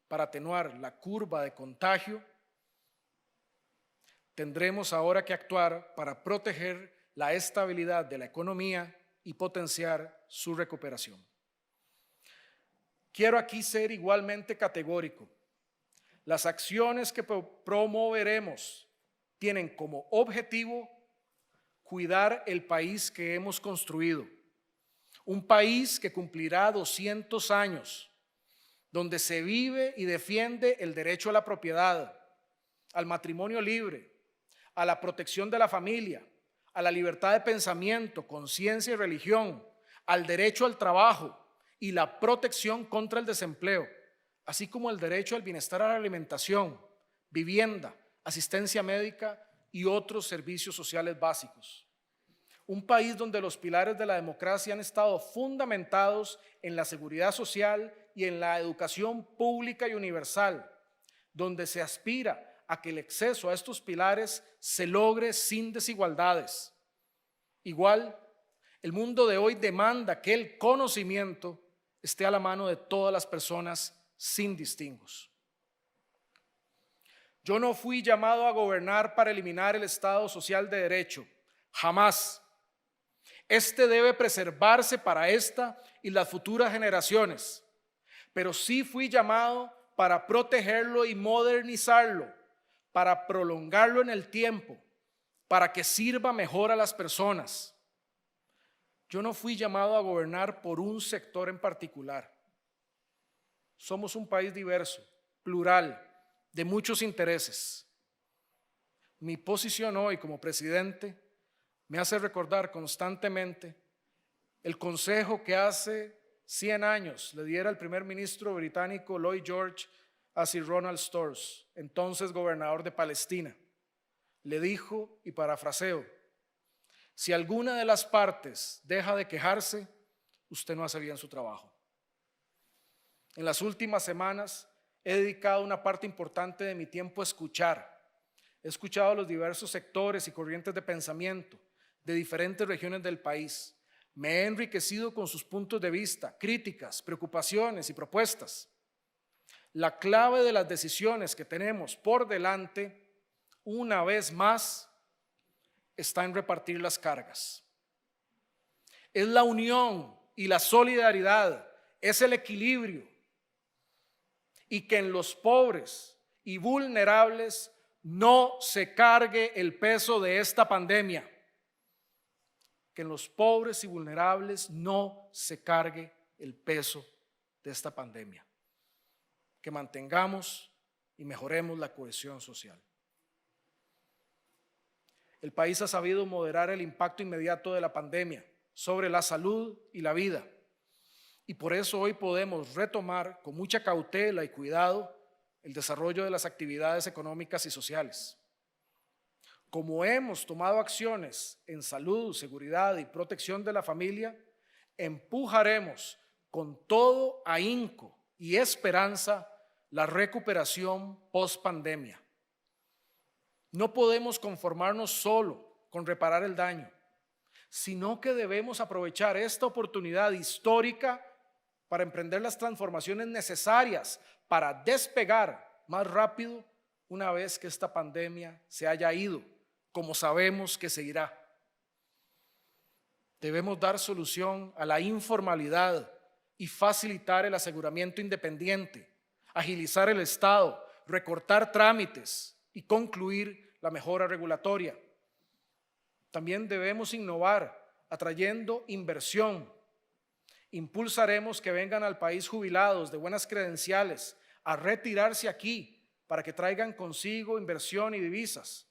Speaker 1: para atenuar la curva de contagio, tendremos ahora que actuar para proteger la estabilidad de la economía y potenciar su recuperación. Quiero aquí ser igualmente categórico. Las acciones que promoveremos tienen como objetivo cuidar el país que hemos construido. Un país que cumplirá 200 años, donde se vive y defiende el derecho a la propiedad, al matrimonio libre, a la protección de la familia, a la libertad de pensamiento, conciencia y religión, al derecho al trabajo y la protección contra el desempleo, así como el derecho al bienestar, a la alimentación, vivienda, asistencia médica y otros servicios sociales básicos. Un país donde los pilares de la democracia han estado fundamentados en la seguridad social y en la educación pública y universal, donde se aspira a que el acceso a estos pilares se logre sin desigualdades. Igual, el mundo de hoy demanda que el conocimiento esté a la mano de todas las personas sin distingos. Yo no fui llamado a gobernar para eliminar el Estado social de derecho, jamás. Este debe preservarse para esta y las futuras generaciones, pero sí fui llamado para protegerlo y modernizarlo, para prolongarlo en el tiempo, para que sirva mejor a las personas. Yo no fui llamado a gobernar por un sector en particular. Somos un país diverso, plural, de muchos intereses. Mi posición hoy como presidente me hace recordar constantemente el consejo que hace 100 años le diera el primer ministro británico Lloyd George a Sir Ronald Storrs, entonces gobernador de Palestina. Le dijo, y parafraseo: si alguna de las partes deja de quejarse, usted no hace bien su trabajo. En las últimas semanas he dedicado una parte importante de mi tiempo a escuchar. He escuchado a los diversos sectores y corrientes de pensamiento de diferentes regiones del país. Me he enriquecido con sus puntos de vista, críticas, preocupaciones y propuestas. La clave de las decisiones que tenemos por delante, una vez más, está en repartir las cargas. es la unión y la solidaridad, es el equilibrio, y que en los pobres y vulnerables no se cargue el peso de esta pandemia. Que en los pobres y vulnerables no se cargue el peso de esta pandemia. Que mantengamos y mejoremos la cohesión social. El país ha sabido moderar el impacto inmediato de la pandemia sobre la salud y la vida. Y por eso hoy podemos retomar con mucha cautela y cuidado el desarrollo de las actividades económicas y sociales. Como hemos tomado acciones en salud, seguridad y protección de la familia, empujaremos con todo ahínco y esperanza la recuperación post-pandemia. No podemos conformarnos solo con reparar el daño, sino que debemos aprovechar esta oportunidad histórica para emprender las transformaciones necesarias para despegar más rápido una vez que esta pandemia se haya ido, como sabemos que seguirá. Debemos dar solución a la informalidad y facilitar el aseguramiento independiente, agilizar el Estado, recortar trámites y concluir la mejora regulatoria. También debemos innovar, atrayendo inversión. Impulsaremos que vengan al país jubilados de buenas credenciales a retirarse aquí para que traigan consigo inversión y divisas.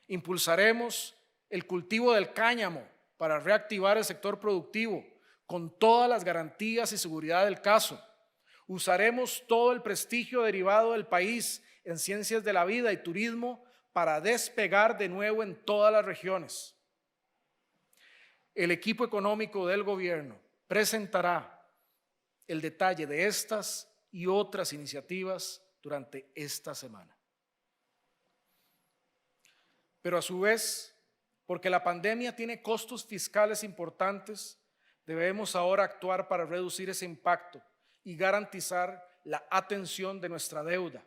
Speaker 1: Impulsaremos el cultivo del cáñamo para reactivar el sector productivo con todas las garantías y seguridad del caso. Usaremos todo el prestigio derivado del país en ciencias de la vida y turismo para despegar de nuevo en todas las regiones. El equipo económico del gobierno presentará el detalle de estas y otras iniciativas durante esta semana. Pero a su vez, porque la pandemia tiene costos fiscales importantes, debemos ahora actuar para reducir ese impacto y garantizar la atención de nuestra deuda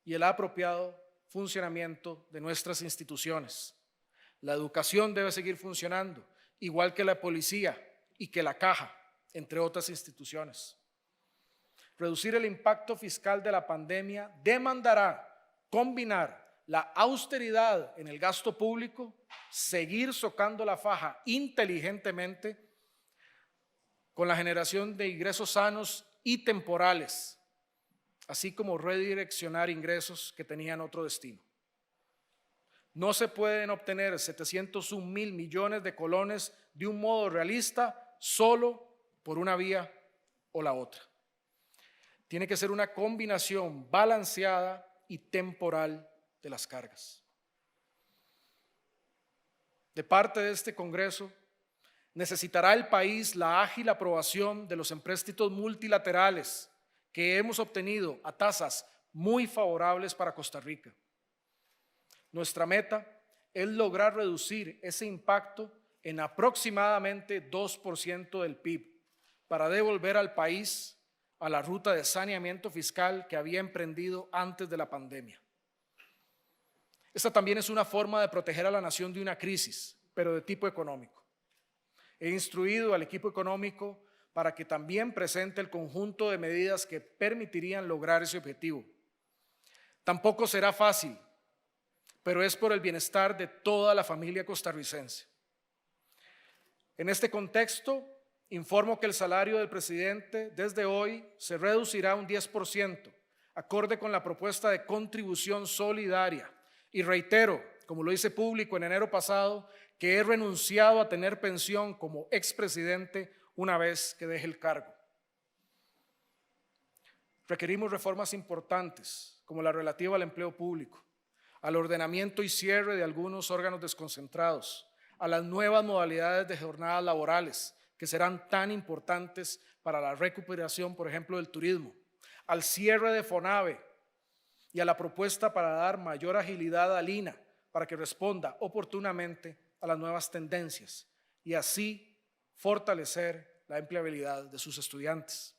Speaker 1: y el apropiado funcionamiento de nuestras instituciones. La educación debe seguir funcionando, igual que la policía y que la caja, entre otras instituciones. Reducir el impacto fiscal de la pandemia demandará combinar la austeridad en el gasto público, seguir socando la faja inteligentemente con la generación de ingresos sanos y temporales, así como redireccionar ingresos que tenían otro destino. No se pueden obtener 701,000 millones de colones de un modo realista solo por una vía o la otra. Tiene que ser una combinación balanceada y temporal de las cargas. De parte de este Congreso, necesitará el país la ágil aprobación de los empréstitos multilaterales que hemos obtenido a tasas muy favorables para Costa Rica. Nuestra meta es lograr reducir ese impacto en aproximadamente 2% del PIB para devolver al país a la ruta de saneamiento fiscal que había emprendido antes de la pandemia. Esta también es una forma de proteger a la nación de una crisis, pero de tipo económico. He instruido al equipo económico para que también presente el conjunto de medidas que permitirían lograr ese objetivo. Tampoco será fácil, pero es por el bienestar de toda la familia costarricense. En este contexto, informo que el salario del presidente desde hoy se reducirá un 10%, acorde con la propuesta de contribución solidaria. Y reitero, como lo hice público en enero pasado, que he renunciado a tener pensión como expresidente una vez que deje el cargo. Requerimos reformas importantes, como la relativa al empleo público, al ordenamiento y cierre de algunos órganos desconcentrados, a las nuevas modalidades de jornadas laborales, que serán tan importantes para la recuperación, por ejemplo, del turismo, al cierre de FONAVE y a la propuesta para dar mayor agilidad al INAH para que responda oportunamente a las nuevas tendencias y así fortalecer la empleabilidad de sus estudiantes.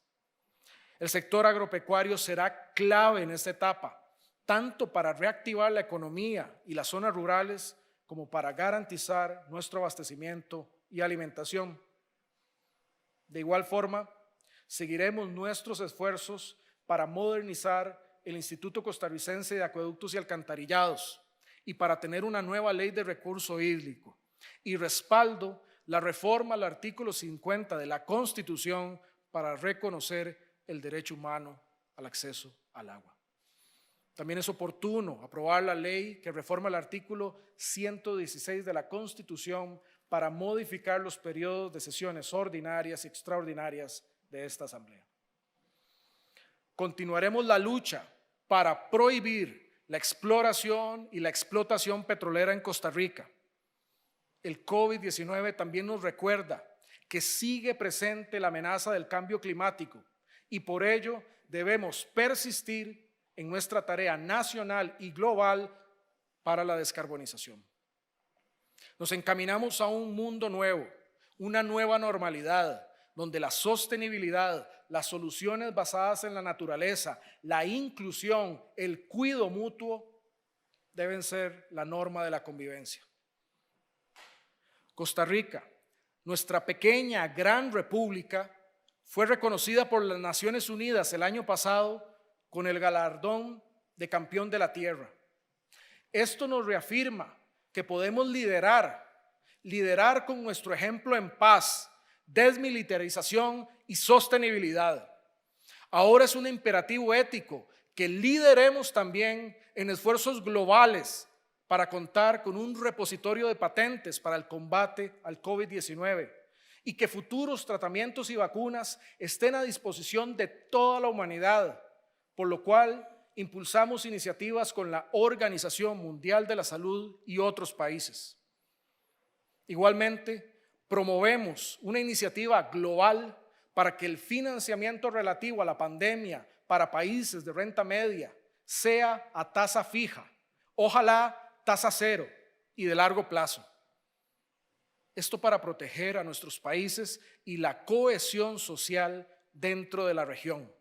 Speaker 1: El sector agropecuario será clave en esta etapa, tanto para reactivar la economía y las zonas rurales como para garantizar nuestro abastecimiento y alimentación. De igual forma, seguiremos nuestros esfuerzos para modernizar el Instituto Costarricense de Acueductos y Alcantarillados y para tener una nueva ley de recurso hídrico y respaldo la reforma al artículo 50 de la Constitución para reconocer el derecho humano al acceso al agua. También es oportuno aprobar la ley que reforma el artículo 116 de la Constitución para modificar los periodos de sesiones ordinarias y extraordinarias de esta Asamblea. Continuaremos la lucha para prohibir la exploración y la explotación petrolera en Costa Rica. El COVID-19 también nos recuerda que sigue presente la amenaza del cambio climático y por ello debemos persistir en nuestra tarea nacional y global para la descarbonización. Nos encaminamos a un mundo nuevo, una nueva normalidad, donde la sostenibilidad, las soluciones basadas en la naturaleza, la inclusión, el cuidado mutuo deben ser la norma de la convivencia. Costa Rica, nuestra pequeña gran república, fue reconocida por las Naciones Unidas el año pasado con el galardón de campeón de la tierra. Esto nos reafirma que podemos liderar con nuestro ejemplo en paz, desmilitarización y sostenibilidad. Ahora es un imperativo ético que lideremos también en esfuerzos globales para contar con un repositorio de patentes para el combate al COVID-19 y que futuros tratamientos y vacunas estén a disposición de toda la humanidad, por lo cual impulsamos iniciativas con la Organización Mundial de la Salud y otros países. Igualmente, promovemos una iniciativa global para que el financiamiento relativo a la pandemia para países de renta media sea a tasa fija, ojalá tasa cero y de largo plazo. Esto para proteger a nuestros países y la cohesión social dentro de la región.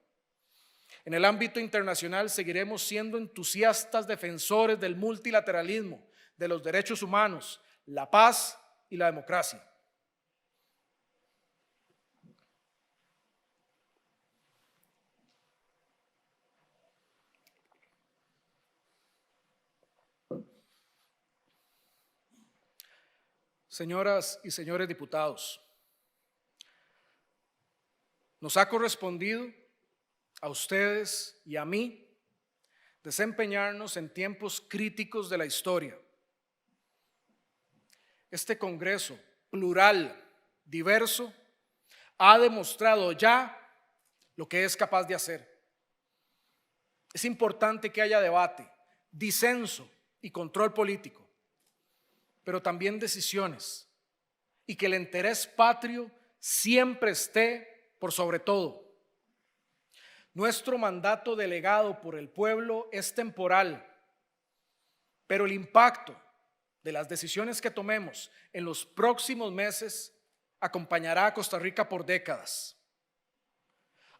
Speaker 1: En el ámbito internacional seguiremos siendo entusiastas defensores del multilateralismo, de los derechos humanos, la paz y la democracia. Señoras y señores diputados, nos ha correspondido a ustedes y a mí desempeñarnos en tiempos críticos de la historia. Este Congreso plural, diverso, ha demostrado ya lo que es capaz de hacer. Es importante que haya debate, disenso y control político, pero también decisiones, y que el interés patrio siempre esté por sobre todo. Nuestro mandato delegado por el pueblo es temporal, pero el impacto de las decisiones que tomemos en los próximos meses acompañará a Costa Rica por décadas.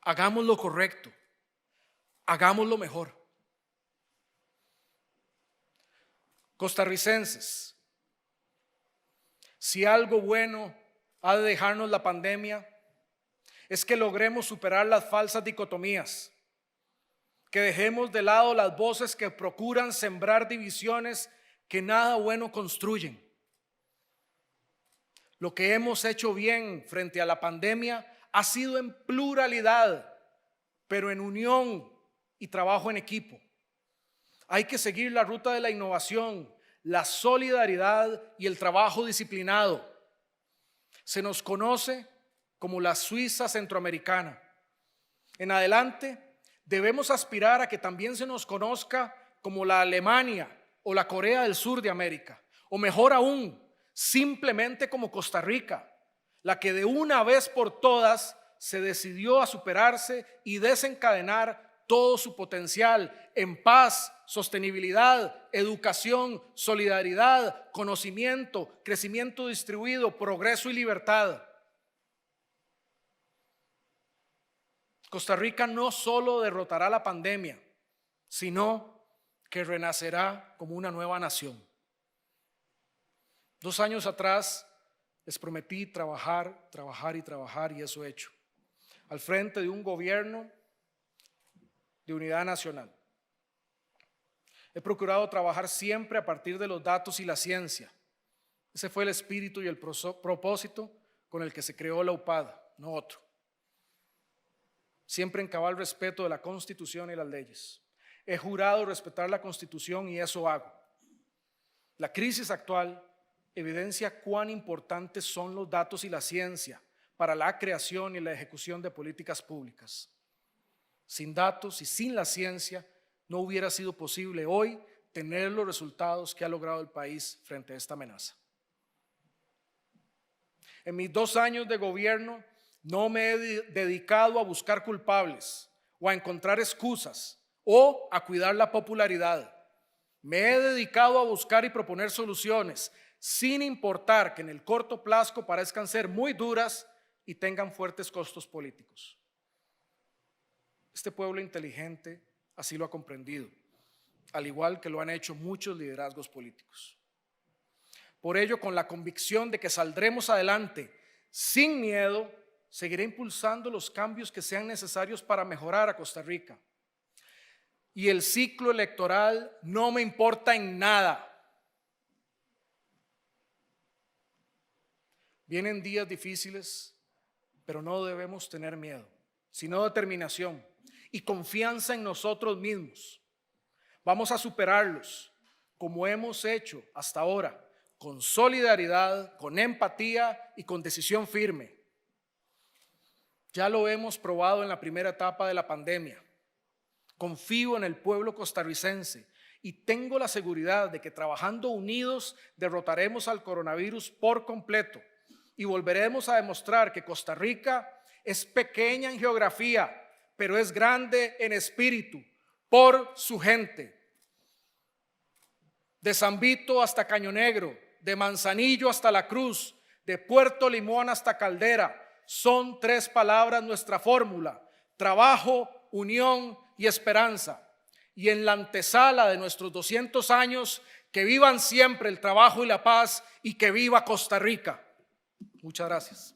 Speaker 1: Hagamos lo correcto, hagamos lo mejor. Costarricenses, si algo bueno ha de dejarnos la pandemia, es que logremos superar las falsas dicotomías, que dejemos de lado las voces que procuran sembrar divisiones que nada bueno construyen. Lo que hemos hecho bien frente a la pandemia ha sido en pluralidad, pero en unión y trabajo en equipo. Hay que seguir la ruta de la innovación, la solidaridad y el trabajo disciplinado. Se nos conoce como la Suiza centroamericana. En adelante debemos aspirar a que también se nos conozca como la Alemania o la Corea del Sur de América, o mejor aún, simplemente como Costa Rica, la que de una vez por todas se decidió a superarse y desencadenar todo su potencial en paz, sostenibilidad, educación, solidaridad, conocimiento, crecimiento distribuido, progreso y libertad. Costa Rica no solo derrotará la pandemia, sino que renacerá como una nueva nación. 2 años atrás Les prometí trabajar, trabajar y trabajar, y eso he hecho. Al frente de un gobierno de unidad nacional. He procurado trabajar siempre a partir de los datos y la ciencia. Ese fue el espíritu y el propósito con el que se creó la UPAD, no otro. Siempre en cabal respeto de la Constitución y las leyes. He jurado respetar la Constitución y eso hago. La crisis actual evidencia cuán importantes son los datos y la ciencia para la creación y la ejecución de políticas públicas. Sin datos y sin la ciencia no hubiera sido posible hoy tener los resultados que ha logrado el país frente a esta amenaza. En mis 2 años de gobierno no me he dedicado a buscar culpables o a encontrar excusas o a cuidar la popularidad. Me he dedicado a buscar y proponer soluciones sin importar que en el corto plazo parezcan ser muy duras y tengan fuertes costos políticos. Este pueblo inteligente así lo ha comprendido, al igual que lo han hecho muchos liderazgos políticos. Por ello, con la convicción de que saldremos adelante sin miedo, seguiré impulsando los cambios que sean necesarios para mejorar a Costa Rica. Y el ciclo electoral no me importa en nada. Vienen días difíciles, pero no debemos tener miedo, sino determinación y confianza en nosotros mismos. Vamos a superarlos como hemos hecho hasta ahora, con solidaridad, con empatía y con decisión firme. Ya lo hemos probado en la primera etapa de la pandemia. Confío en el pueblo costarricense y tengo la seguridad de que trabajando unidos derrotaremos al coronavirus por completo y volveremos a demostrar que Costa Rica es pequeña en geografía, pero es grande en espíritu por su gente. De San Vito hasta Caño Negro, de Manzanillo hasta La Cruz, de Puerto Limón hasta Caldera, son 3 palabras nuestra fórmula: trabajo, unión y esperanza. Y en la antesala de nuestros 200 años, que vivan siempre el trabajo y la paz y que viva Costa Rica. Muchas gracias.